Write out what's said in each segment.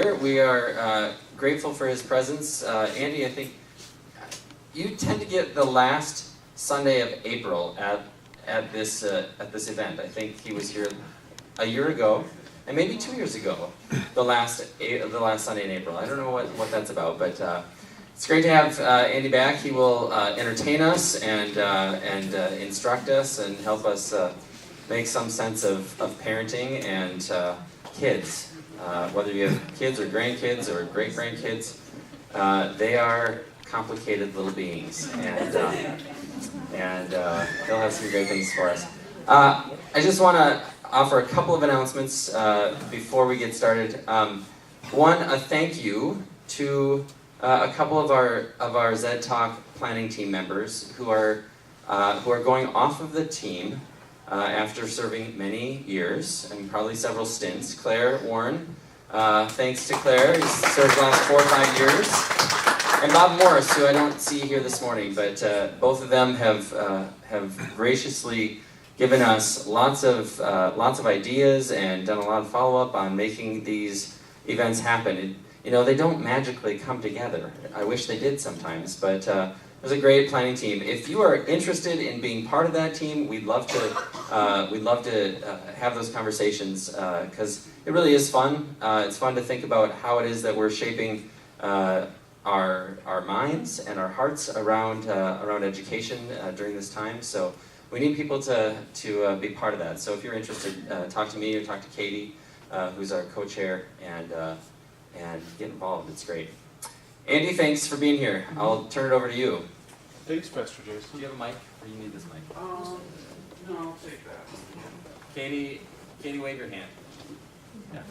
We are grateful for his presence. Andy, I think you tend to get the last Sunday of April at this event. I think he was here a year ago, and maybe 2 years ago, the last Sunday in April. I don't know what that's about, but it's great to have Andy back. He will entertain us and instruct us and help us make some sense of parenting and kids. Whether you have kids or grandkids or great-grandkids, they are complicated little beings, and they'll have some great things for us. I just want to offer a couple of announcements before we get started. One, a thank you to a couple of our ZED Talk planning team members who are going off of the team after serving many years and probably several stints. Claire Warren, thanks to Claire, who's served the last 4 or 5 years, and Bob Morris, who I don't see here this morning, but both of them have graciously given us lots of ideas and done a lot of follow-up on making these events happen. They don't magically come together. I wish they did sometimes, but there's a great planning team. If you are interested in being part of that team, we'd love to have those conversations because it really is fun. It's fun to think about how it is that we're shaping our minds and our hearts around education during this time. So we need people to be part of that. So if you're interested, talk to me or talk to Katie, who's our co-chair, and get involved. It's great. Andy, thanks for being here. I'll turn it over to you. Thanks, Pastor Jason. Do you have a mic, or you need this mic? No, I'll take that. Katie, wave your hand. Yeah.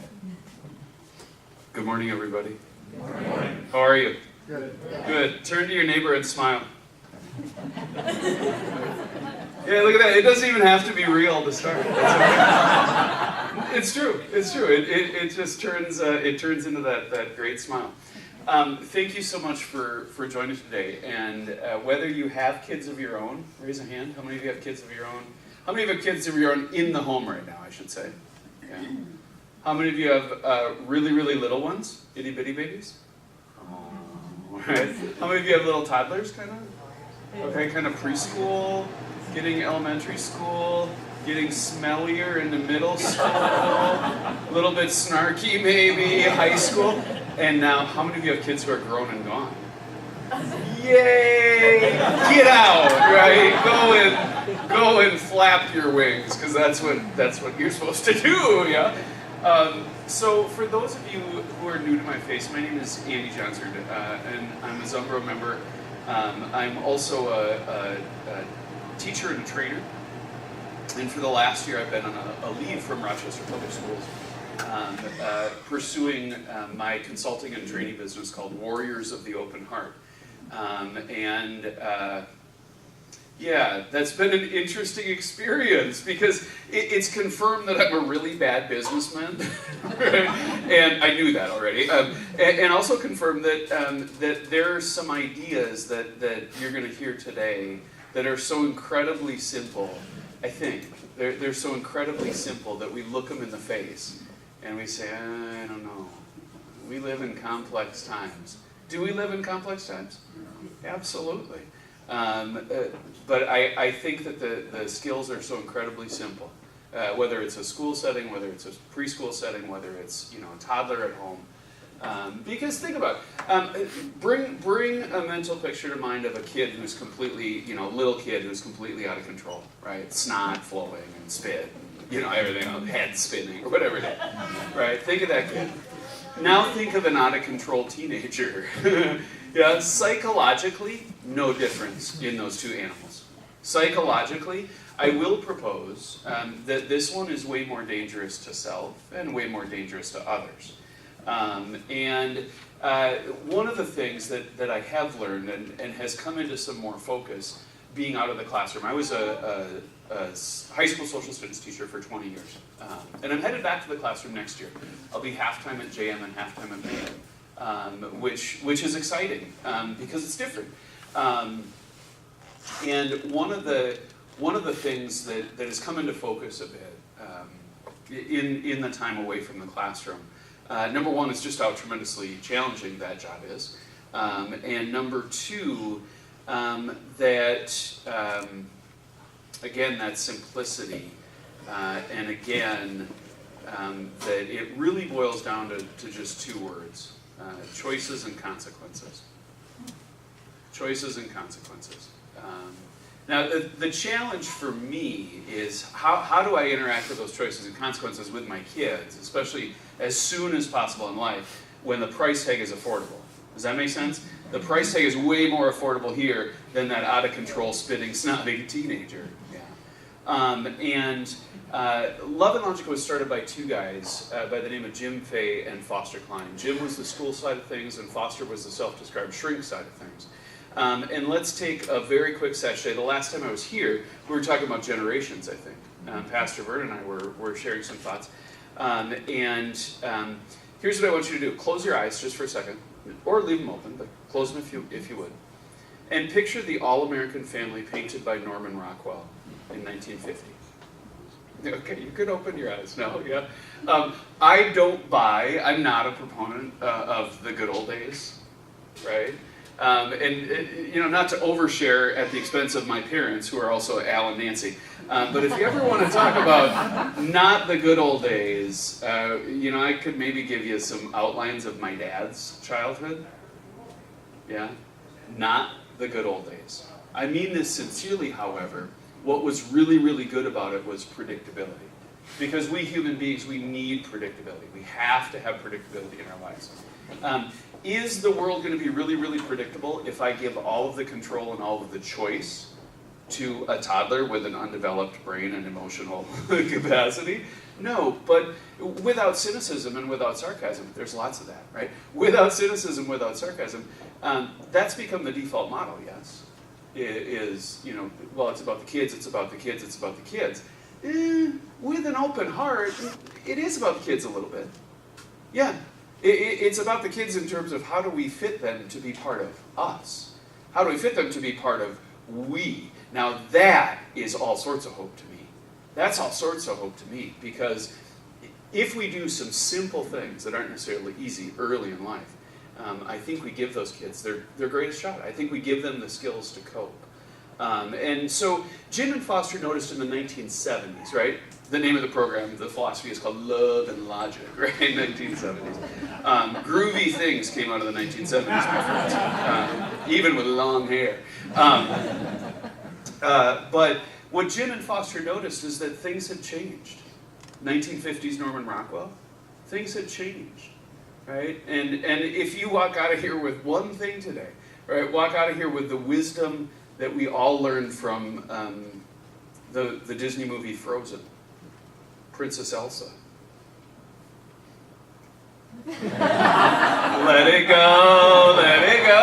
Good morning, everybody. Good morning. How are you? Good. Good. Turn to your neighbor and smile. Yeah, look at that. It doesn't even have to be real to start. It's true. It's true. It just turns into that great smile. Thank you so much for joining us today. And whether you have kids of your own, raise a hand. How many of you have kids of your own? How many of you have kids of your own in the home right now, I should say? Okay. How many of you have really, really little ones? Itty bitty babies? Oh, right. How many of you have little toddlers, kind of? Okay, kind of preschool, getting elementary school, getting smellier into middle school, a little bit snarky maybe, high school. And now, how many of you have kids who are grown and gone? Yay! Get out, right? Go and flap your wings, because that's what you're supposed to do, yeah? So for those of you who are new to my face, my name is Andy Johnsrud, and I'm a Zumbro member. I'm also a teacher and a trainer. And for the last year, I've been on a leave from Rochester Public Schools, pursuing my consulting and training business called Warriors of the Open Heart. Yeah, that's been an interesting experience because it's confirmed that I'm a really bad businessman, right? And I knew that already. And also confirmed that there are some ideas that you're going to hear today that are so incredibly simple. I think they're so incredibly simple that we look them in the face and we say, I don't know. We live in complex times. Do we live in complex times? Absolutely. But I think that the skills are so incredibly simple. Whether it's a school setting, whether it's a preschool setting, whether it's a toddler at home. Because think about it. Bring a mental picture to mind of a kid who's completely, little kid who's completely out of control, right? Snot flowing and spit, everything, head spinning or whatever it is, right? Think of that kid. Now think of an out of control teenager. Yeah, psychologically, no difference in those two animals. Psychologically, I will propose that this one is way more dangerous to self and way more dangerous to others. One of the things that I have learned and has come into some more focus being out of the classroom, I was a high school social studies teacher for 20 years. And I'm headed back to the classroom next year. I'll be half-time at JM and half-time at Mayo, which is exciting because it's different. And one of the things that has come into focus a bit in the time away from the classroom Number one is just how tremendously challenging that job is. And number two, again, that simplicity. And again, that it really boils down to just two words, choices and consequences. Choices and consequences. Now, the challenge for me is how do I interact with those choices and consequences with my kids, especially as soon as possible in life when the price tag is affordable. Does that make sense? The price tag is way more affordable here than that out-of-control, spitting, snotty teenager. Love and Logic was started by two guys by the name of Jim Fay and Foster Klein. Jim was the school side of things, and Foster was the self-described shrink side of things. And let's take a very quick sachet. The last time I was here, we were talking about generations, I think. Pastor Vern and I were sharing some thoughts. Here's what I want you to do. Close your eyes just for a second, or leave them open, but close them if you would. And picture the all-American family painted by Norman Rockwell in 1950. Okay, you could open your eyes now, yeah. I'm not a proponent of the good old days, right? Not to overshare at the expense of my parents, who are also Al and Nancy. But if you ever want to talk about not the good old days, I could maybe give you some outlines of my dad's childhood. Yeah, not the good old days. I mean this sincerely, however. What was really, really good about it was predictability. Because we human beings, we need predictability. We have to have predictability in our lives. Is the world going to be really, really predictable if I give all of the control and all of the choice to a toddler with an undeveloped brain and emotional capacity? No, but without cynicism and without sarcasm, there's lots of that, right? Without cynicism, without sarcasm, that's become the default model, yes. It's about the kids, it's about the kids, it's about the kids. With an open heart, it is about the kids a little bit. Yeah. It's about the kids in terms of how do we fit them to be part of us? How do we fit them to be part of we? Now that is all sorts of hope to me. That's all sorts of hope to me, because if we do some simple things that aren't necessarily easy early in life, I think we give those kids their greatest shot. I think we give them the skills to cope. And so Jim and Foster noticed in the 1970s, right? The name of the program, the philosophy is called Love and Logic, right? 1970s. Groovy things came out of the 1970s, my friends, even with long hair. But what Jim and Foster noticed is that things had changed. 1950s Norman Rockwell, things had changed, right? And if you walk out of here with one thing today, right? Walk out of here with the wisdom that we all learned from the Disney movie Frozen. Princess Elsa. Let it go, let it go.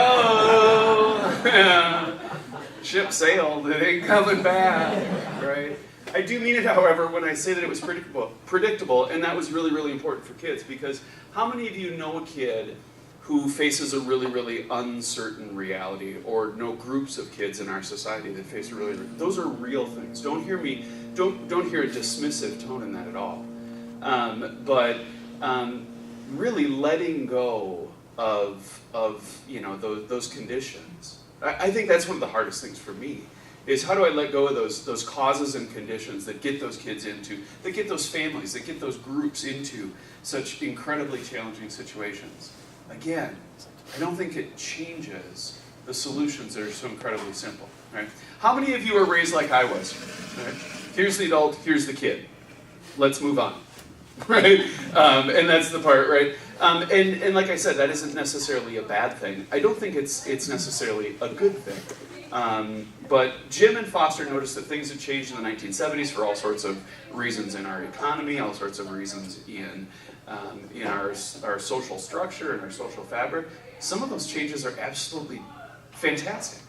Ship sailed, it ain't coming back, right? I do mean it, however, when I say that it was predictable, and that was really, really important for kids, because how many of you know a kid who faces a really, really uncertain reality, or know groups of kids in our society that face those are real things. Don't hear a dismissive tone in that at all. But really letting go of those conditions. I think that's one of the hardest things for me, is how do I let go of those causes and conditions that get those kids that get those families, that get those groups into such incredibly challenging situations. Again, I don't think it changes the solutions that are so incredibly simple, right? How many of you are raised like I was? Right? Here's the adult, here's the kid. Let's move on, right? And that's the part, right? And like I said, that isn't necessarily a bad thing. I don't think it's necessarily a good thing. But Jim and Foster noticed that things had changed in the 1970s for all sorts of reasons in our economy, all sorts of reasons in our social structure and our social fabric. Some of those changes are absolutely fantastic.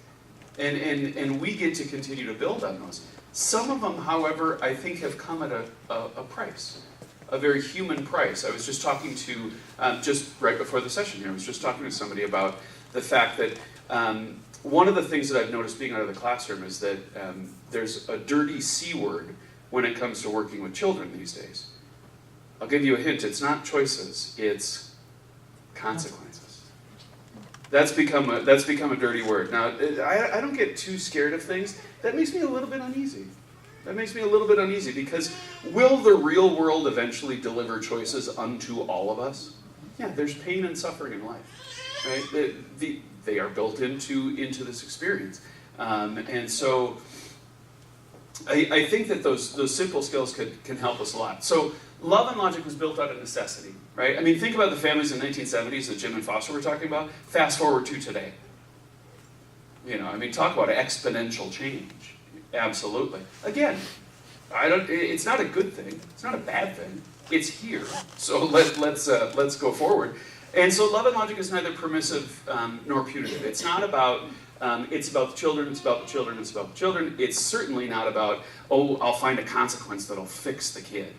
And we get to continue to build on those. Some of them, however, I think have come at a price, a very human price. I was just talking to, just right before the session here, I was just talking to somebody about the fact that one of the things that I've noticed being out of the classroom is that there's a dirty C word when it comes to working with children these days. I'll give you a hint. It's not choices. It's consequences. That's become a dirty word. Now, I don't get too scared of things. That makes me a little bit uneasy. Because will the real world eventually deliver choices unto all of us? Yeah, there's pain and suffering in life, right? They are built into this experience, and so I think that those simple skills can help us a lot. So love and logic was built out of necessity, right? I mean, think about the families in the 1970s that Jim and Foster were talking about. Fast forward to today. I mean, talk about exponential change. Absolutely. Again, it's not a good thing. It's not a bad thing. It's here. So let's go forward. And so love and logic is neither permissive nor punitive. It's not about it's about the children. It's about the children. It's about the children. It's certainly not about, oh, I'll find a consequence that'll fix the kid,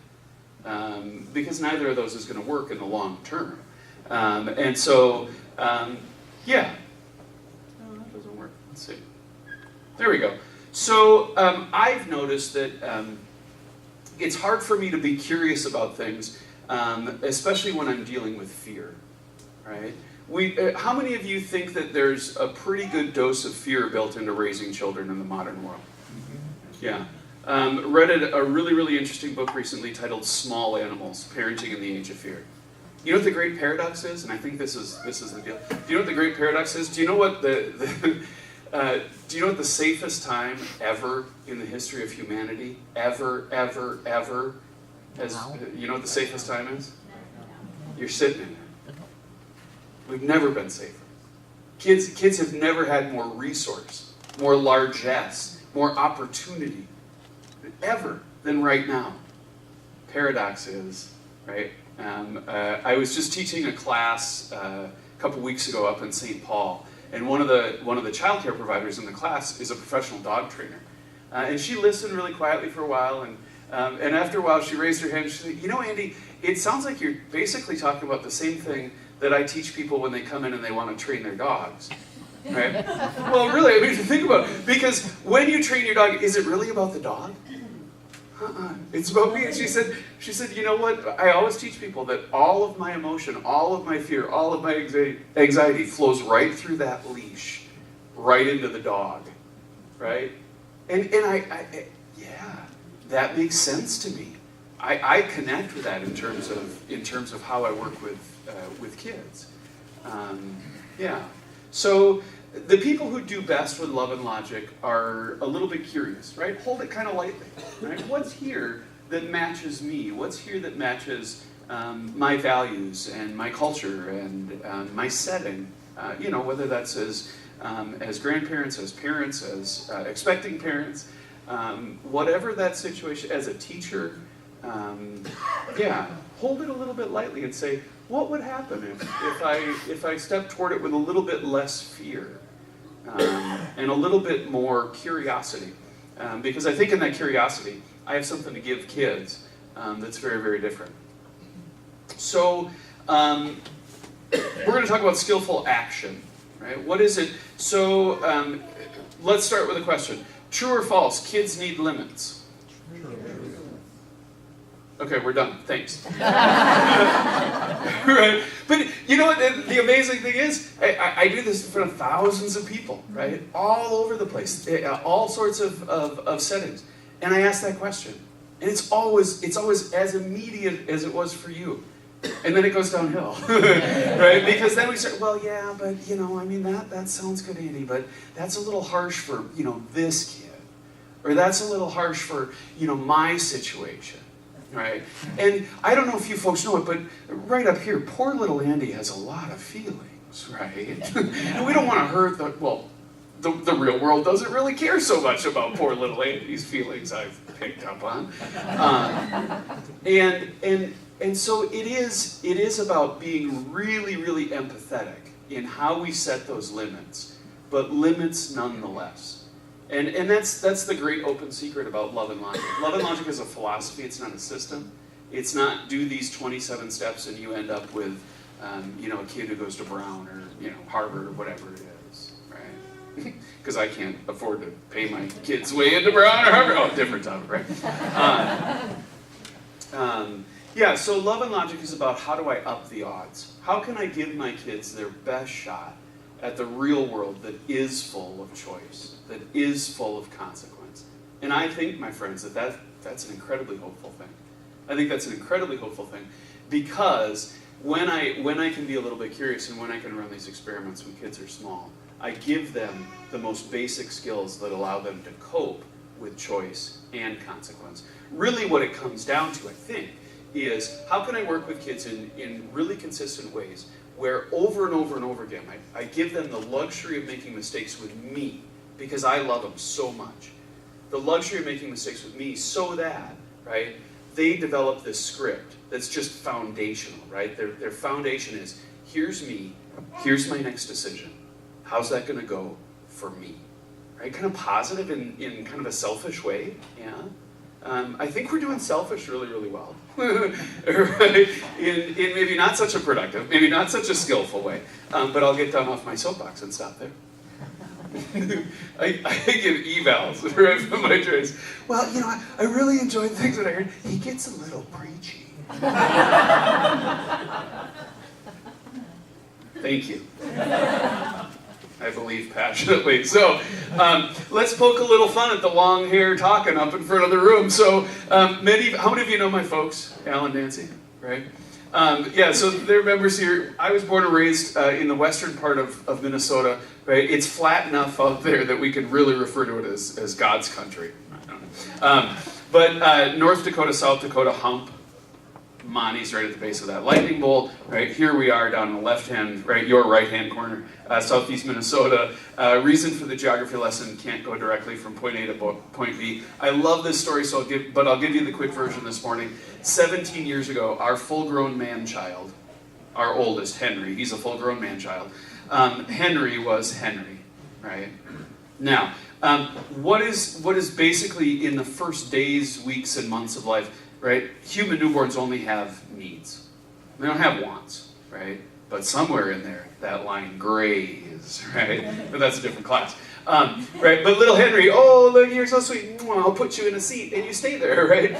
because neither of those is going to work in the long term. And so yeah. No, that doesn't work. Let's see. There we go. So I've noticed that it's hard for me to be curious about things, especially when I'm dealing with fear, right? How many of you think that there's a pretty good dose of fear built into raising children in the modern world? Yeah. Read a really, really interesting book recently titled Small Animals, Parenting in the Age of Fear. You know what the great paradox is? And I think this is the deal. Do you know what the great paradox is? Do you know what do you know what the safest time ever in the history of humanity, ever, you know what the safest time is? You're sitting in it. We've never been safer. Kids have never had more resource, more largesse, more opportunity, ever, than right now. Paradox is, right? I was just teaching a class a couple weeks ago up in St. Paul. And one of the child care providers in the class is a professional dog trainer. And she listened really quietly for a while, and after a while she raised her hand and she said, you know, Andy, it sounds like you're basically talking about the same thing that I teach people when they come in and they want to train their dogs. Right? Well, really, I mean, think about it. Because when you train your dog, is it really about the dog? It's about me. And she said, you know what? I always teach people that all of my emotion, all of my fear, all of my anxiety flows right through that leash, right into the dog, right? And I yeah, that makes sense to me. I connect with that in terms of how I work with kids. Yeah. So the people who do best with love and logic are a little bit curious, right? Hold it kind of lightly, right? What's here that matches me? What's here that matches my values and my culture and my setting? Whether that's as grandparents, as parents, as expecting parents, whatever that situation, as a teacher, hold it a little bit lightly and say, what would happen if I stepped toward it with a little bit less fear and a little bit more curiosity? Because I think in that curiosity, I have something to give kids that's very, very different. So we're going to talk about skillful action, right? What is it? So let's start with a question. True or false? Kids need limits. Okay, we're done. Thanks. Right? But you know what the amazing thing is? I do this in front of thousands of people, right? All over the place, all sorts of settings. And I ask that question. And it's always as immediate as it was for you. And then it goes downhill, right? Because then we start, well, yeah, but, I mean, that sounds good, Andy, but that's a little harsh for, this kid. Or that's a little harsh for, my situation. Right? And I don't know if you folks know it, but right up here, poor little Andy has a lot of feelings, right? And we don't want to hurt the real world doesn't really care so much about poor little Andy's feelings, I've picked up on. And so it is about being really, really empathetic in how we set those limits, but limits nonetheless. And that's the great open secret about love and logic. Love and logic is a philosophy, it's not a system. It's not do these 27 steps and you end up with, a kid who goes to Brown or, Harvard or whatever it is, right? Because I can't afford to pay my kids way into Brown or Harvard. Oh, different topic, right? Yeah, so love and logic is about how do I up the odds? How can I give my kids their best shot at the real world that is full of choice, that is full of consequence? And I think, my friends, that's an incredibly hopeful thing. I think that's an incredibly hopeful thing, because when I can be a little bit curious and when I can run these experiments when kids are small, I give them the most basic skills that allow them to cope with choice and consequence. Really what it comes down to, I think, is how can I work with kids in really consistent ways where over and over and over again I give them the luxury of making mistakes with me because I love them so much. The luxury of making mistakes with me so that, right, they develop this script that's just foundational, right? Their foundation is, here's me, here's my next decision. How's that going to go for me? Right? Kind of positive in kind of a selfish way, yeah? I think we're doing selfish really, really well. Right? In maybe not such a productive, maybe not such a skillful way. But I'll get down off my soapbox and stop there. I give evals right from my trays. Well, I really enjoyed things that I heard. He gets a little preachy. Thank you. I believe passionately. So let's poke a little fun at the long hair talking up in front of the room. So how many of you know my folks, Al and Nancy, right? Yeah, so they're members here. I was born and raised in the western part of Minnesota, right? It's flat enough out there that we could really refer to it as God's country. I don't know. But North Dakota, South Dakota hump. Monty's right at the base of that lightning bolt. Right here we are down in the left hand, right, your right hand corner, southeast Minnesota. Reason for the geography lesson: can't go directly from point A to point B. I love this story, so I'll give you the quick version this morning. 17 years ago, our full-grown man-child, our oldest, Henry, he's a full-grown man-child. Henry was Henry, right? Now, what is basically in the first days, weeks, and months of life? Right? Human newborns only have needs. They don't have wants, right? But somewhere in there, that line grays, right? But that's a different class. Right? But little Henry, oh, look, you're so sweet. I'll put you in a seat, and you stay there, right?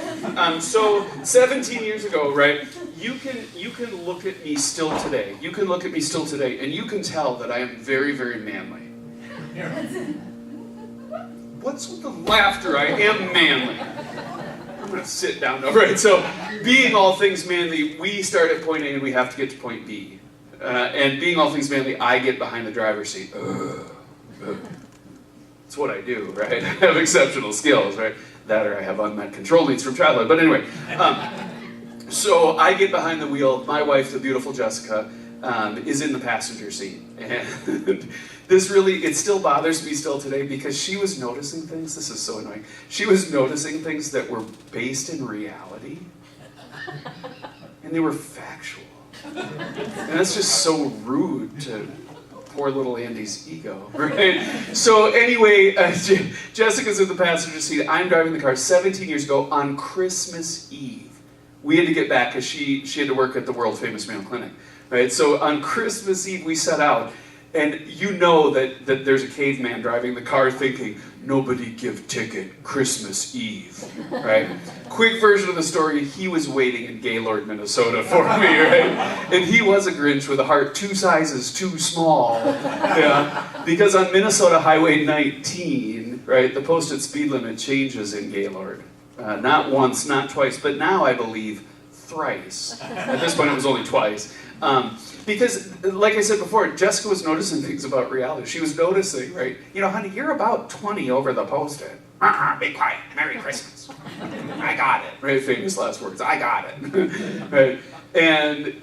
So 17 years ago, right? You can look at me still today. You can look at me still today, and you can tell that I am very, very manly. What's with the laughter? I am manly. I'm going to sit down now, right? So, being all things manly, we start at point A and we have to get to point B. And being all things manly, I get behind the driver's seat. It's what I do, right? I have exceptional skills, right? That or I have unmet control needs from childhood. But anyway, so I get behind the wheel. My wife, the beautiful Jessica, is in the passenger seat. And this really, it still bothers me still today because she was noticing things. This is so annoying. She was noticing things that were based in reality. And they were factual. And that's just so rude to poor little Andy's ego, right? So anyway, Jessica's in the passenger seat. I'm driving the car 17 years ago on Christmas Eve. We had to get back because she had to work at the world famous Mayo Clinic. Right? So on Christmas Eve we set out, and you know that there's a caveman driving the car thinking, nobody give ticket, Christmas Eve, right? Quick version of the story, he was waiting in Gaylord, Minnesota for me, right? And he was a Grinch with a heart 2 sizes too small, yeah? Because on Minnesota Highway 19, right, the posted speed limit changes in Gaylord. Not once, not twice, but now I believe thrice. At this point it was only twice. Because, like I said before, Jessica was noticing things about reality. She was noticing, right? Honey, you're about 20 over the posted. Be quiet. Merry Christmas. I got it. Right? Famous last words. I got it. Right? And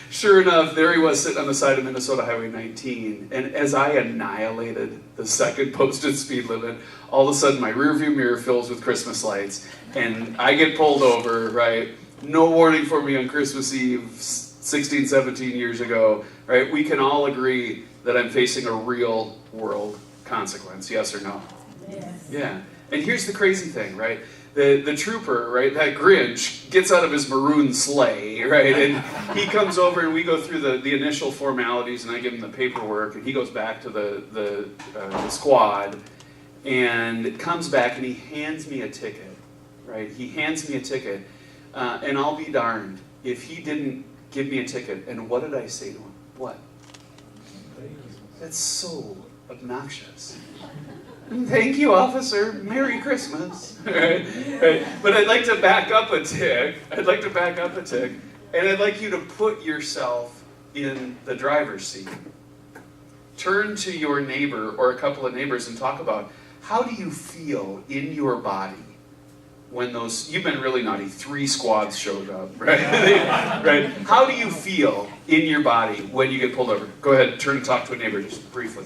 sure enough, there he was sitting on the side of Minnesota Highway 19. And as I annihilated the second posted speed limit, all of a sudden my rearview mirror fills with Christmas lights. And I get pulled over, right? No warning for me on Christmas Eve, 16, 17 years ago, right? We can all agree that I'm facing a real world consequence, yes or no? Yes. Yeah. And here's the crazy thing, right? The trooper, right, that Grinch, gets out of his maroon sleigh, right? And he comes over and we go through the initial formalities and I give him the paperwork and he goes back to the squad and comes back and he hands me a ticket, right? He hands me a ticket. And I'll be darned if he didn't give me a ticket. And what did I say to him? What? That's so obnoxious. Thank you, officer. Merry Christmas. Right? But I'd like to back up a tick. And I'd like you to put yourself in the driver's seat. Turn to your neighbor or a couple of neighbors and talk about, how do you feel in your body when those, you've been really naughty, 3 squads showed up, right? Right? How do you feel in your body when you get pulled over? Go ahead, turn and talk to a neighbor just briefly.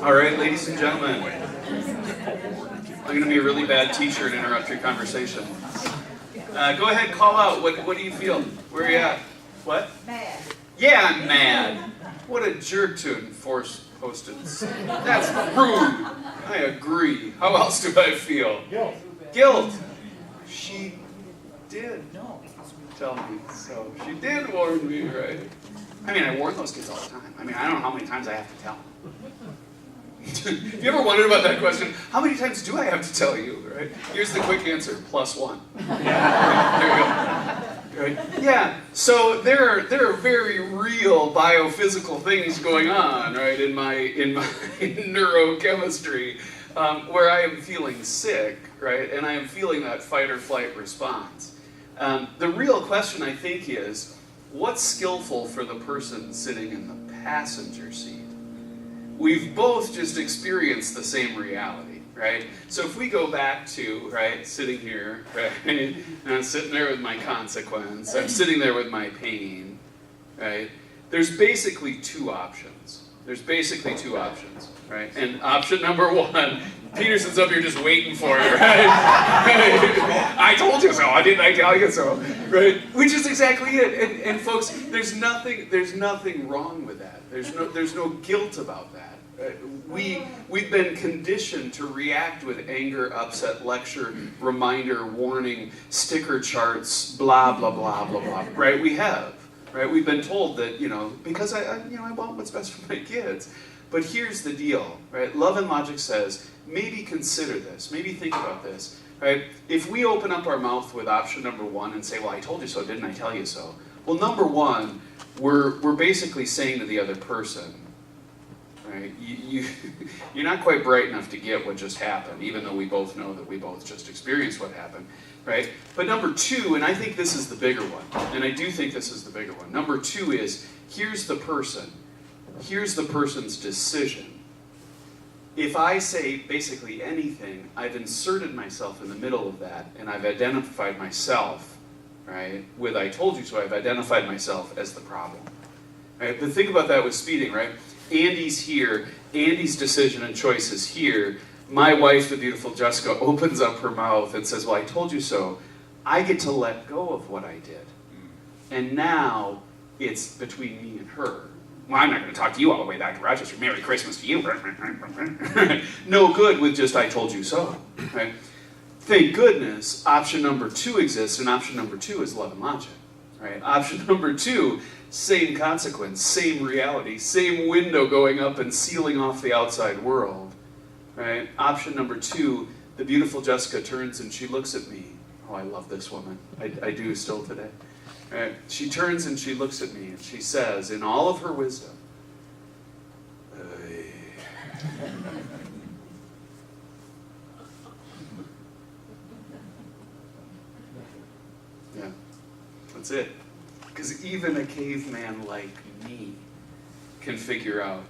All right, ladies and gentlemen, I'm going to be a really bad teacher and interrupt your conversation. Go ahead, call out. What do you feel? Where are you at? What? Mad. Yeah, I'm mad. What a jerk to enforce Post-its. That's rude. I agree. How else do I feel? Guilt. She did tell me so. She did warn me, right? I mean, I warn those kids all the time. I mean, I don't know how many times I have to tell them. Have you ever wondered about that question? How many times do I have to tell you, right? Here's the quick answer, +1. There you go. Right? Yeah, so there are very real biophysical things going on, right, in my neurochemistry, where I am feeling sick, right, and I am feeling that fight or flight response. The real question, I think, is, what's skillful for the person sitting in the passenger seat? We've both just experienced the same reality, right? So if we go back to, right, sitting here, right, and I'm sitting there with my consequence, I'm sitting there with my pain, right? There's basically 2 options. Right? And option number 1, Peterson's up here just waiting for it, right? I told you so, didn't I tell you so? Right? Which is exactly it. And folks, there's nothing wrong with that. There's no guilt about that. We've been conditioned to react with anger, upset, lecture, reminder, warning, sticker charts, blah, blah, blah, blah, blah. Right? We have. Right? We've been told that, because I want what's best for my kids. But here's the deal, right? Love and logic says, maybe consider this, maybe think about this, right? If we open up our mouth with option number 1 and say, well, I told you so, didn't I tell you so? Well, number 1, we're basically saying to the other person, right? You're not quite bright enough to get what just happened, even though we both know that we both just experienced what happened, right? But number 2, and I think this is the bigger one, and I do think this is the bigger one. Number 2 is, here's the person. Here's the person's decision. If I say basically anything, I've inserted myself in the middle of that, and I've identified myself, right? With I told you so, I've identified myself as the problem. Right? But think about that with speeding, right? Andy's here, Andy's decision and choice is here. My wife, the beautiful Jessica, opens up her mouth and says, well, I told you so. I get to let go of what I did. And now it's between me and her. Well, I'm not going to talk to you all the way back to Rochester. Merry Christmas to you. No good with just I told you so. Right? Thank goodness option number 2 exists, and option number 2 is love and logic. Right? Option number 2, same consequence, same reality, same window going up and sealing off the outside world. Right? Option number 2, the beautiful Jessica turns and she looks at me. Oh, I love this woman. I do still today. Right? She turns and she looks at me and she says, in all of her wisdom, yeah, that's it. Because even a caveman like me can figure out,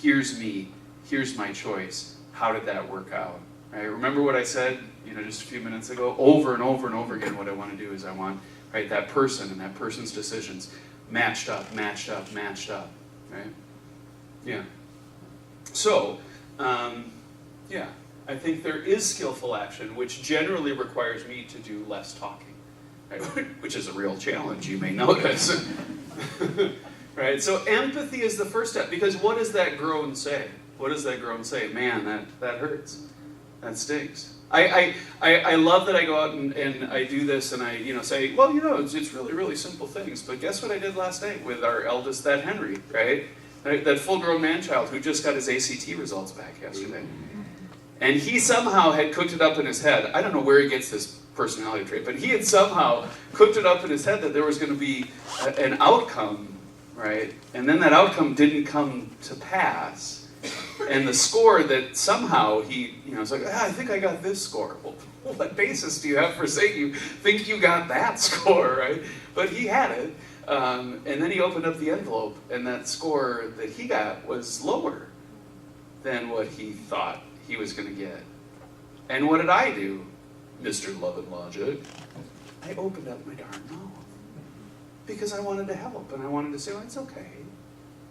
here's me, here's my choice. How did that work out? Right? Remember what I said, just a few minutes ago? Over and over and over again, what I want to do is I want, right, that person and that person's decisions matched up, right? Yeah. So, yeah, I think there is skillful action, which generally requires me to do less talking, right? Which is a real challenge, you may notice. Right? So empathy is the first step, because what does that groan say? What does that groan say? Man, that hurts. That stinks. I love that I go out and I do this and I say, well, it's really, really simple things. But guess what I did last night with our eldest, that Henry, right? That full-grown man-child who just got his ACT results back yesterday. And he somehow had cooked it up in his head. I don't know where he gets this personality trait, but he had somehow cooked it up in his head that there was going to be an outcome, right? And then that outcome didn't come to pass. And the score that somehow he, was like, I think I got this score. Well, what basis do you have for saying you think you got that score, right? But he had it. And then he opened up the envelope, and that score that he got was lower than what he thought he was going to get. And what did I do, Mr. Love and Logic? I opened up my darn mouth. Because I wanted to help, and I wanted to say, well, it's okay.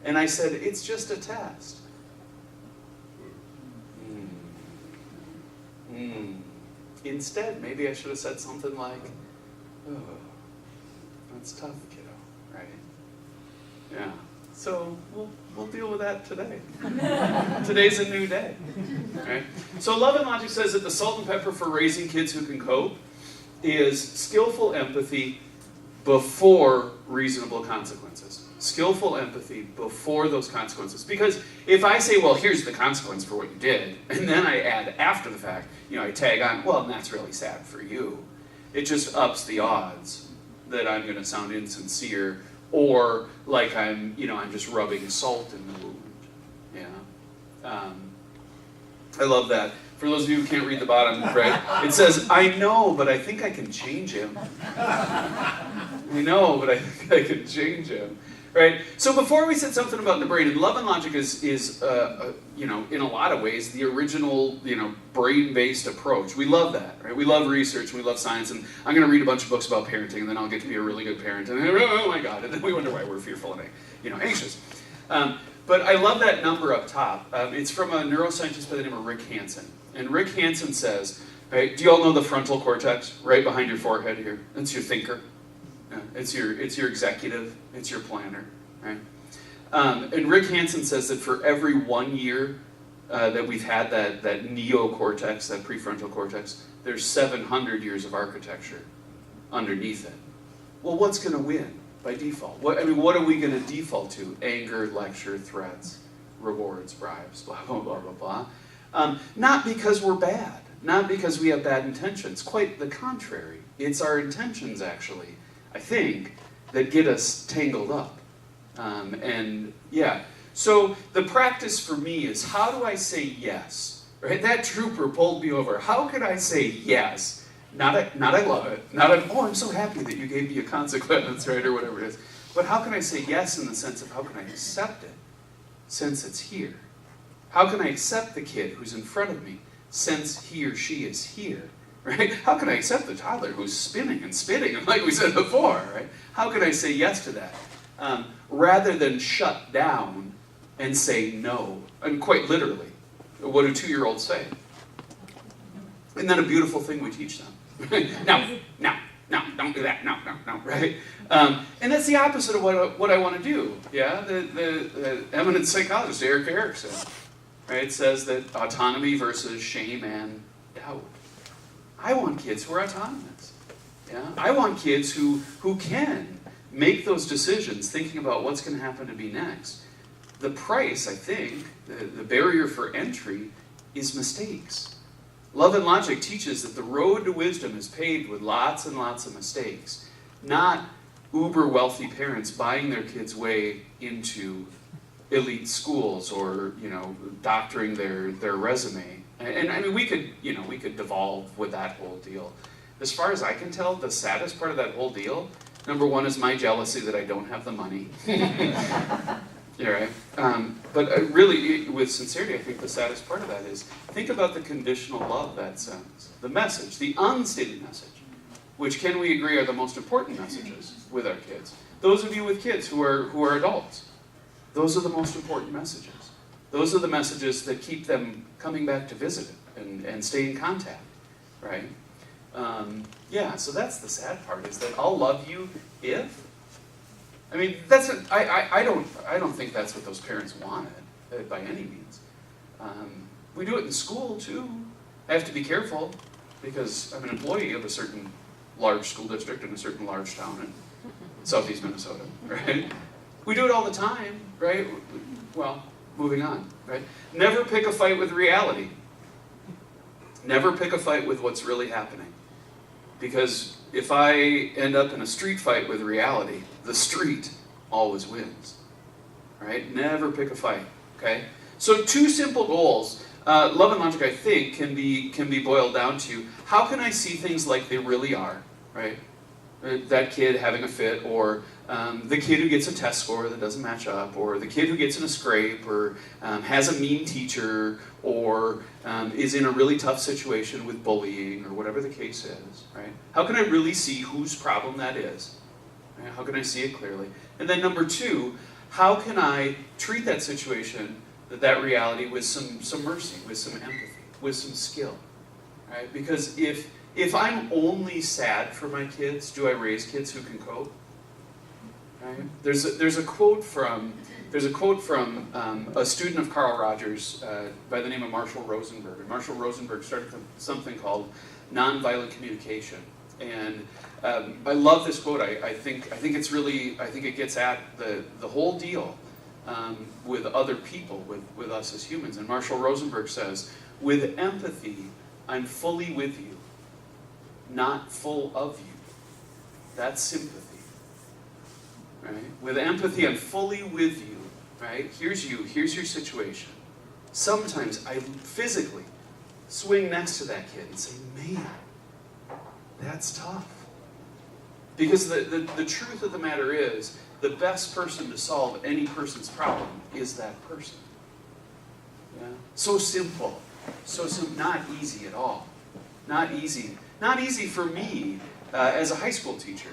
And I said, it's just a test. Instead, maybe I should have said something like, oh, that's tough, kiddo, right? Yeah. So we'll deal with that today. Today's a new day, right? So Love and Logic says that the salt and pepper for raising kids who can cope is skillful empathy before reasonable consequences. Skillful empathy before those consequences. Because if I say, well, here's the consequence for what you did, and then I add after the fact, I tag on, well, and that's really sad for you, it just ups the odds that I'm going to sound insincere or like I'm just rubbing salt in the wound. Yeah. I love that. For those of you who can't read the bottom, right, it says, I know, but I think I can change him. I know, but I think I can change him. Right? So before we said something about the brain, and Love and Logic is in a lot of ways, the original, brain-based approach. We love that, right? We love research, we love science, and I'm going to read a bunch of books about parenting, and then I'll get to be a really good parent, and oh my God, and then we wonder why we're fearful and anxious. But I love that number up top. It's from a neuroscientist by the name of Rick Hansen. And Rick Hansen says, right, do you all know the frontal cortex right behind your forehead here? That's your thinker. It's your executive, it's your planner, right? And Rick Hansen says that for every 1 year that we've had that neocortex, that prefrontal cortex, there's 700 years of architecture underneath it. Well, what's going to win by default? What are we going to default to? Anger, lecture, threats, rewards, bribes, blah, blah, blah, blah, blah. Not because we're bad, not because we have bad intentions. Quite the contrary. It's our intentions, actually, I think, that get us tangled up. So the practice for me is, how do I say yes? Right? That trooper pulled me over. How can I say yes? Not I love it. Not oh, I'm so happy that you gave me a consequence, right, or whatever it is. But how can I say yes in the sense of how can I accept it since it's here? How can I accept the kid who's in front of me since he or she is here? Right? How can I accept the toddler who's spinning and spitting, like we said before, right? How can I say yes to that? Rather than shut down and say no. And quite literally, what do 2-year-olds say? Isn't that a beautiful thing we teach them? No, don't do that, no, right? And that's the opposite of what I want to do, yeah? The eminent psychologist, Eric Erikson, right, says that autonomy versus shame and doubt. I want kids who are autonomous. Yeah? I want kids who can make those decisions thinking about what's going to happen to me next. The price, I think, the barrier for entry is mistakes. Love and Logic teaches that the road to wisdom is paved with lots and lots of mistakes, not uber wealthy parents buying their kids' way into elite schools or doctoring their resume. And we could devolve with that whole deal. As far as I can tell, the saddest part of that whole deal, number one, is my jealousy that I don't have the money. Yeah, right? But really, with sincerity, I think the saddest part of that is, think about the conditional love that sends. The message, the unstated message, which can we agree are the most important messages with our kids. Those of you with kids who are adults, those are the most important messages. Those are the messages that keep them coming back to visit and stay in contact, right? So that's the sad part, is that I'll love you if. I mean, I don't think that's what those parents wanted by any means. We do it in school too. I have to be careful because I'm an employee of a certain large school district in a certain large town in southeast Minnesota, right? We do it all the time, right? Well, moving on, right? Never pick a fight with reality. Never pick a fight with what's really happening. Because if I end up in a street fight with reality, the street always wins, right? Never pick a fight, okay? So 2 simple goals. Love and logic, I think, can be boiled down to how can I see things like they really are, right? That kid having a fit, or the kid who gets a test score that doesn't match up, or the kid who gets in a scrape, or has a mean teacher, or is in a really tough situation with bullying, or whatever the case is, right? How can I really see whose problem that is? Right? How can I see it clearly? And then number 2, how can I treat that situation, that reality, with some mercy, with some empathy, with some skill, right? Because if I'm only sad for my kids, do I raise kids who can cope? Right? There's a quote from a student of Carl Rogers by the name of Marshall Rosenberg. And Marshall Rosenberg started something called nonviolent communication. And I love this quote. I think it gets at the whole deal with other people, with us as humans. And Marshall Rosenberg says, "With empathy, I'm fully with you, not full of you." That's sympathy. Right? With empathy, I'm fully with you. Right? Here's your situation. Sometimes I physically swing next to that kid and say, "Man, that's tough." Because the truth of the matter is, the best person to solve any person's problem is that person. Yeah? So simple. Not easy at all. Not easy. Not easy for me as a high school teacher.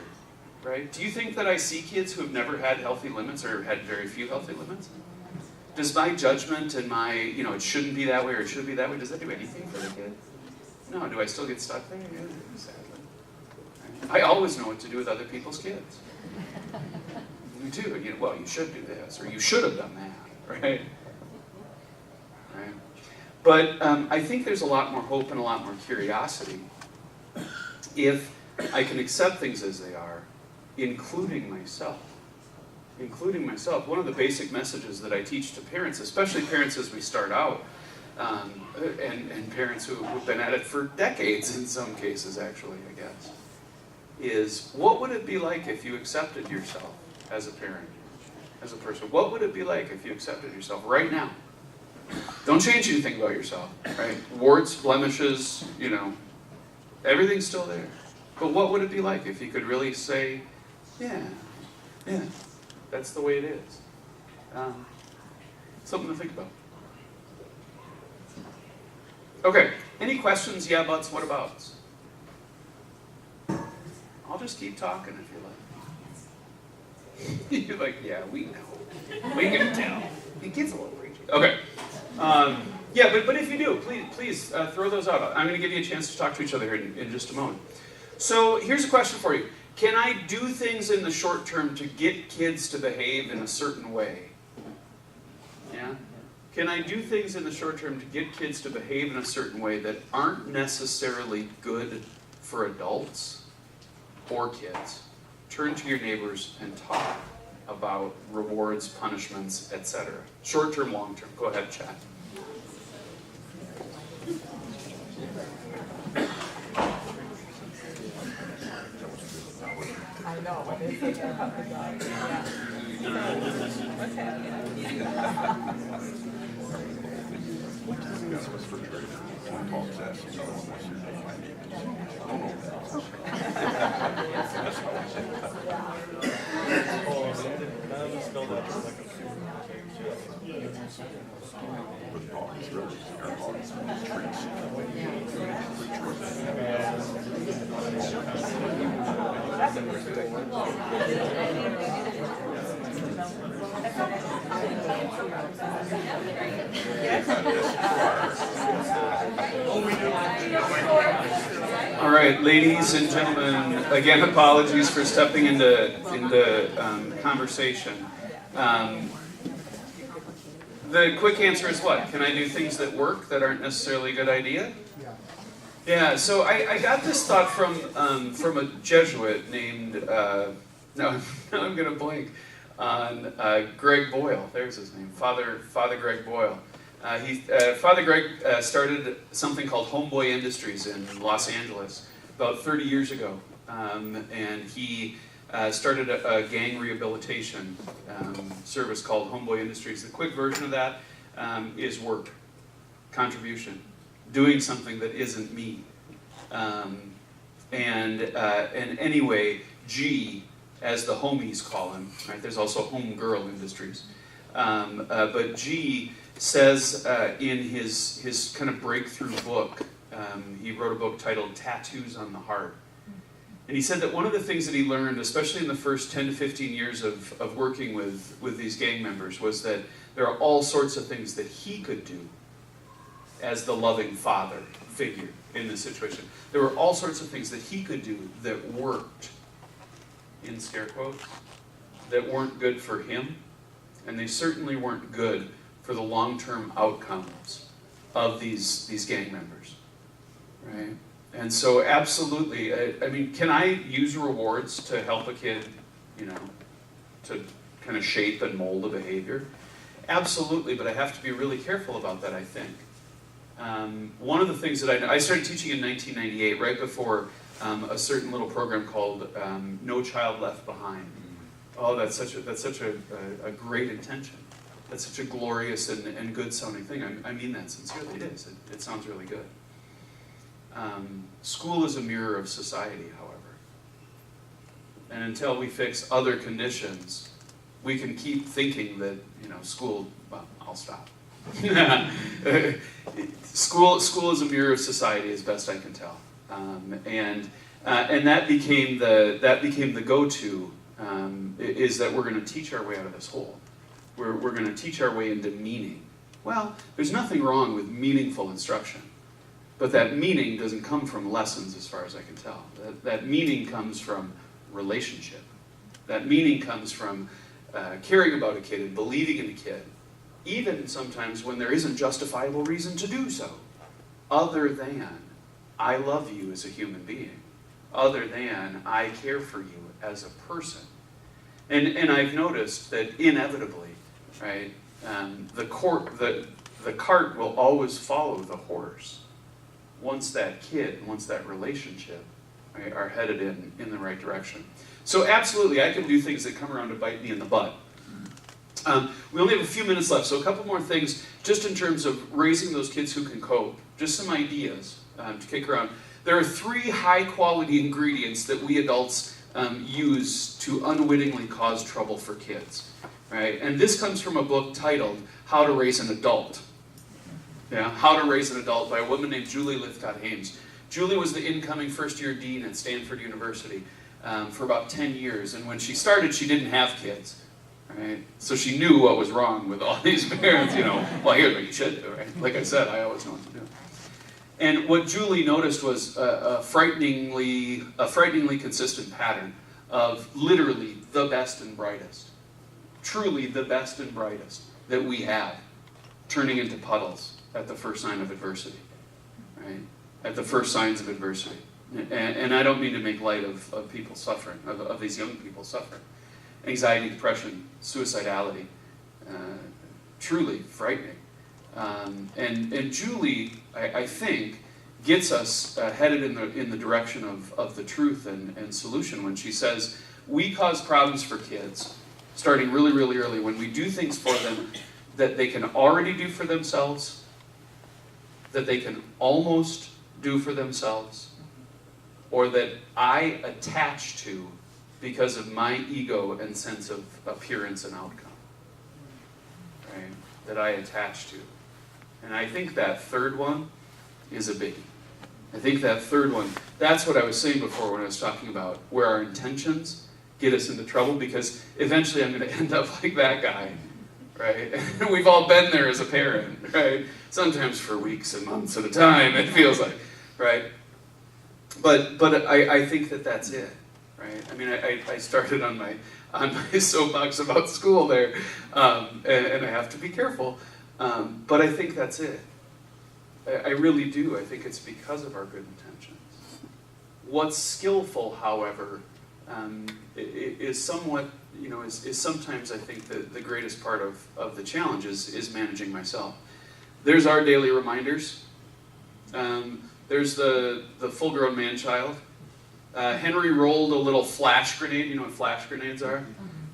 Right? Do you think that I see kids who have never had healthy limits or had very few healthy limits? Does my judgment and my, it shouldn't be that way or it should be that way, does that do anything for the kid? No. Do I still get stuck there? Yeah, sadly. Right? I always know what to do with other people's kids. You do. You should do this, or you should have done that, right? Right? But I think there's a lot more hope and a lot more curiosity if I can accept things as they are, including myself. Including myself. One of the basic messages that I teach to parents, especially parents as we start out, and parents who've been at it for decades in some cases, actually, I guess, is what would it be like if you accepted yourself as a parent, as a person? What would it be like if you accepted yourself right now? Don't change anything about yourself, right? Warts, blemishes, everything's still there. But what would it be like if you could really say, yeah, that's the way it is? Something to think about. Okay, any questions, yeah, buts, what abouts? I'll just keep talking if you like. You're like, yeah, we know. We can tell. It gets a little preachy. Okay. But if you do, please throw those out. I'm going to give you a chance to talk to each other in just a moment. So here's a question for you. Can I do things in the short term to get kids to behave in a certain way? Yeah? Can I do things in the short term to get kids to behave in a certain way that aren't necessarily good for adults or kids? Turn to your neighbors and talk about rewards, punishments, etc. Short term, long term. Go ahead, chat. I know what they're thinking about the dog. Yeah. What's All right, ladies and gentlemen, again, apologies for stepping into conversation. The quick answer is what? Can I do things that work that aren't necessarily a good idea? Yeah, so I got this thought from a Jesuit named, now I'm going to blank on Greg Boyle. There's his name, Father Greg Boyle. Father Greg started something called Homeboy Industries in Los Angeles about 30 years ago. And he started a gang rehabilitation service called Homeboy Industries. The quick version of that is work, contribution, doing something that isn't me. And anyway, G, as the homies call him, right? There's also Homegirl Industries. But G says in his kind of breakthrough book, he wrote a book titled Tattoos on the Heart. And he said that one of the things that he learned, especially in the first 10 to 15 years of working with these gang members, was that there are all sorts of things that he could do as the loving father figure in this situation. There were all sorts of things that he could do that worked, in scare quotes, that weren't good for him, and they certainly weren't good for the long-term outcomes of these gang members, right? And so absolutely, I mean, can I use rewards to help a kid, to kind of shape and mold a behavior? Absolutely, but I have to be really careful about that, I think. One of the things that I started teaching in 1998, right before a certain little program called No Child Left Behind. Oh, that's such a great intention. That's such a glorious and good sounding thing. I mean that sincerely. It is. It sounds really good. School is a mirror of society, however. And until we fix other conditions, we can keep thinking that, school, well, I'll stop. School is a mirror of society, as best I can tell. And that became the go-to, is that we're going to teach our way out of this hole. We're going to teach our way into meaning. Well, there's nothing wrong with meaningful instruction. But that meaning doesn't come from lessons, as far as I can tell. That meaning comes from relationship. That meaning comes from caring about a kid and believing in a kid, even sometimes when there isn't justifiable reason to do so, other than I love you as a human being, other than I care for you as a person. And I've noticed that inevitably, right, the cart will always follow the horse once that kid, once that relationship, right, are headed in the right direction. So absolutely, I can do things that come around to bite me in the butt. We only have a few minutes left, so a couple more things just in terms of raising those kids who can cope. Just some ideas to kick around. There are 3 high-quality ingredients that we adults use to unwittingly cause trouble for kids, right? And this comes from a book titled How to Raise an Adult. Yeah, How to Raise an Adult by a woman named Julie Lithcott-Hames. Julie was the incoming first-year dean at Stanford University for about 10 years, and when she started, she didn't have kids, right? So she knew what was wrong with all these parents, well, here's what you should do, right? Like I said, I always know what to do. And what Julie noticed was a frighteningly consistent pattern of literally the best and brightest, truly the best and brightest that we have, turning into puddles at the first sign of adversity, right? At the first signs of adversity. And I don't mean to make light of people suffering, of these young people suffering. Anxiety, depression, suicidality, truly frightening. And Julie, I think, gets us headed in the direction of the truth and solution when she says, we cause problems for kids, starting really, really early, when we do things for them that they can already do for themselves, that they can almost do for themselves, or that I attach to because of my ego and sense of appearance and outcome, right? That I attach to. And I think that third one is a biggie. I think that third one, that's what I was saying before when I was talking about where our intentions get us into trouble, because eventually I'm going to end up like that guy, right? And we've all been there as a parent, right? Sometimes for weeks and months at a time, it feels like, right? But I think that's it, right? I mean, I started on my soapbox about school there, and I have to be careful, but I think that's it. I really do. I think it's because of our good intentions. What's skillful, however, is somewhat, is sometimes, I think, the greatest part of the challenge is managing myself. There's our daily reminders. There's the full-grown man-child. Henry rolled a little flash grenade. You know what flash grenades are?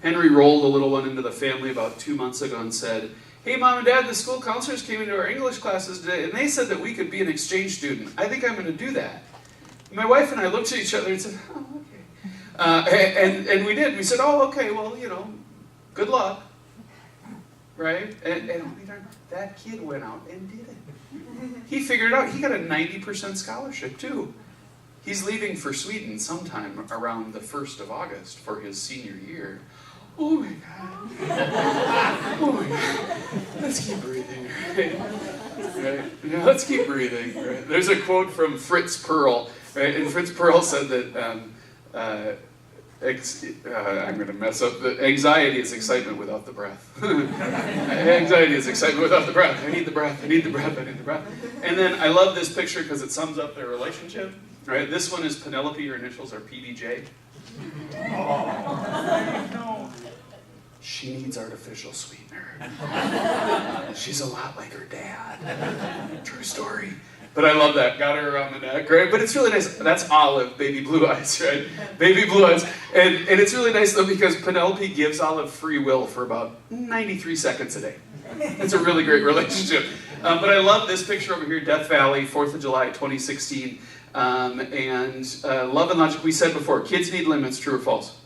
Henry rolled a little one into the family about 2 months ago and said, "Hey, Mom and Dad, the school counselors came into our English classes today, and they said that we could be an exchange student. I think I'm going to do that." My wife and I looked at each other and said, "Oh, okay." And we did. We said, "Oh, okay, well, good luck." Right? And that kid went out and did it. He figured it out. He got a 90% scholarship, too. He's leaving for Sweden sometime around the 1st of August for his senior year. Oh my God. Oh my God. Let's keep breathing. Right? Yeah, let's keep breathing. Right? There's a quote from Fritz Perl, right? And Fritz Perl said that I'm going to mess up. Anxiety is excitement without the breath. Anxiety is excitement without the breath. I need the breath. I need the breath. I need the breath. And then I love this picture because it sums up their relationship. Right? This one is Penelope. Her initials are PBJ. Oh, no. She needs artificial sweetener. She's a lot like her dad. True story. But I love that. Got her around the neck, right? But it's really nice. That's Olive, baby blue eyes, right? Baby blue eyes. And it's really nice, though, because Penelope gives Olive free will for about 93 seconds a day. It's a really great relationship. But I love this picture over here, Death Valley, 4th of July, 2016. Love and logic, we said before, kids need limits, true or false?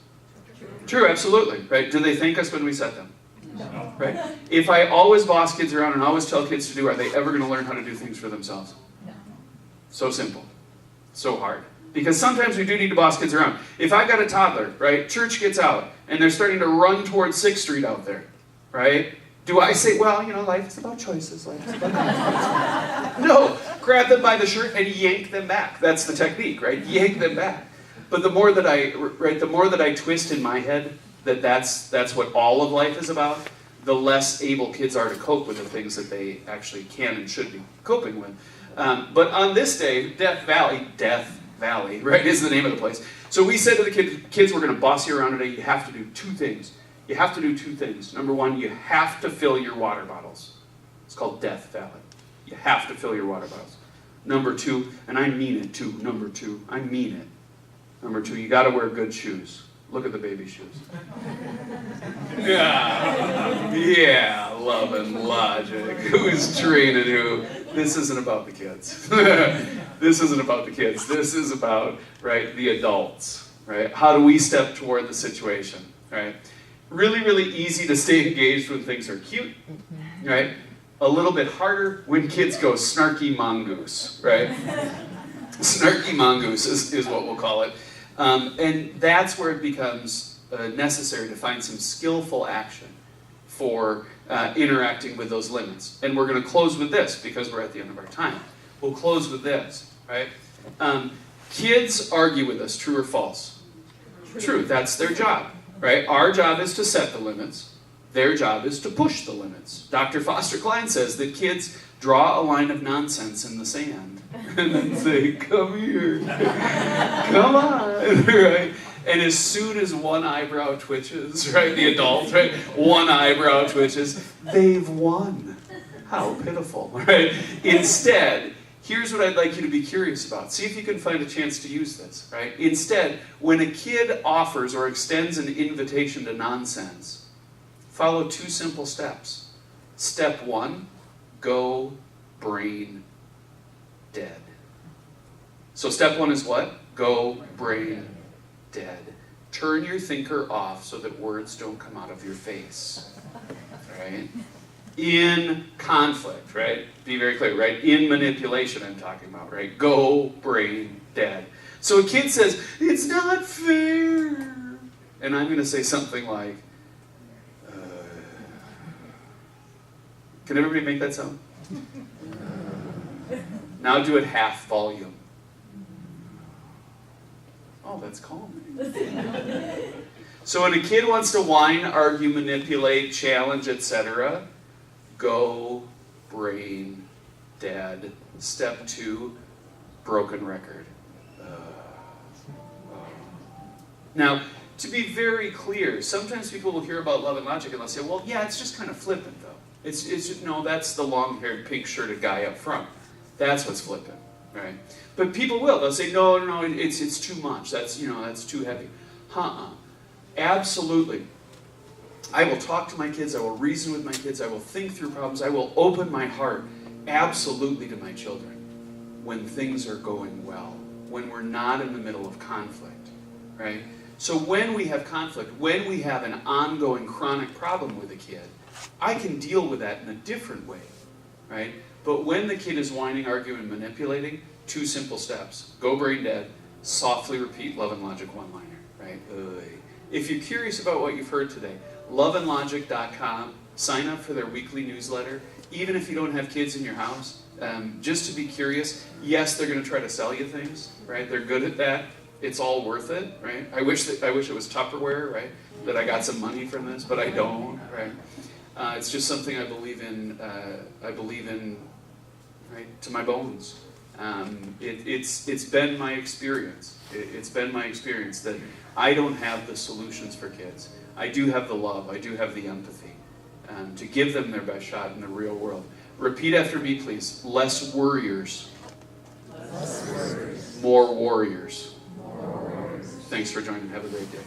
True, absolutely, right? Do they thank us when we set them? No. Right? If I always boss kids around and always tell kids to do, are they ever going to learn how to do things for themselves? No. So simple. So hard. Because sometimes we do need to boss kids around. If I've got a toddler, right, church gets out, and they're starting to run towards 6th Street out there, right? Do I say, well, life is about choices. Life is about choices. No. Grab them by the shirt and yank them back. That's the technique, right? Yank them back. But the more that I twist in my head that's what all of life is about, the less able kids are to cope with the things that they actually can and should be coping with. But on this day, Death Valley, right, is the name of the place. So we said to the kids, we're going to boss you around today. You have to do 2 things. You have to do 2 things. Number 1, you have to fill your water bottles. It's called Death Valley. You have to fill your water bottles. Number 2, and I mean it too, number 2, I mean it. Number 2, you got to wear good shoes. Look at the baby shoes. Yeah, love and logic. Who's training who? This isn't about the kids. This isn't about the kids. This is about, right, the adults, right? How do we step toward the situation, right? Really, really easy to stay engaged when things are cute, right? A little bit harder when kids go snarky mongoose, right? Snarky mongoose is what we'll call it. And that's where it becomes necessary to find some skillful action for interacting with those limits. And we're going to close with this because we're at the end of our time. We'll close with this, right? Kids argue with us, true or false? True, that's their job, right? Our job is to set the limits. Their job is to push the limits. Dr. Foster Cline says that kids draw a line of nonsense in the sand and then say, come here, come on, right? And as soon as one eyebrow twitches, right, the adult, right, one eyebrow twitches, they've won. How pitiful, right? Instead, here's what I'd like you to be curious about. See if you can find a chance to use this, right? Instead, when a kid offers or extends an invitation to nonsense, follow 2 simple steps. Step 1, go brain dead. So step 1 is what? Go brain dead. Turn your thinker off so that words don't come out of your face. Right? In conflict, right? Be very clear, right? In manipulation I'm talking about, right? Go brain dead. So a kid says, it's not fair. And I'm going to say something like, can everybody make that sound? Now do it half volume. Oh, that's calming. So when a kid wants to whine, argue, manipulate, challenge, etc., go brain dead. Step 2, broken record. Now, to be very clear, sometimes people will hear about love and logic and they'll say, well, yeah, it's just kind of flippant, though. No, that's the long-haired, pink-shirted guy up front. That's what's flippant, right? But people will. They'll say, no, it's too much. That's too heavy. Absolutely. I will talk to my kids. I will reason with my kids. I will think through problems. I will open my heart absolutely to my children when things are going well, when we're not in the middle of conflict, right? So when we have conflict, when we have an ongoing chronic problem with a kid, I can deal with that in a different way, right? But when the kid is whining, arguing, and manipulating, 2 simple steps. Go brain dead, softly repeat love and logic one-liner, right? If you're curious about what you've heard today, loveandlogic.com, sign up for their weekly newsletter, even if you don't have kids in your house, just to be curious. Yes, they're going to try to sell you things, right? They're good at that. It's all worth it, right? I wish it was Tupperware, right? That I got some money from this, but I don't, right? It's just something I believe in. Right, to my bones. It's been my experience. It's been my experience that I don't have the solutions for kids. I do have the love. I do have the empathy to give them their best shot in the real world. Repeat after me, please. Less worriers. More warriors. Thanks for joining. Have a great day.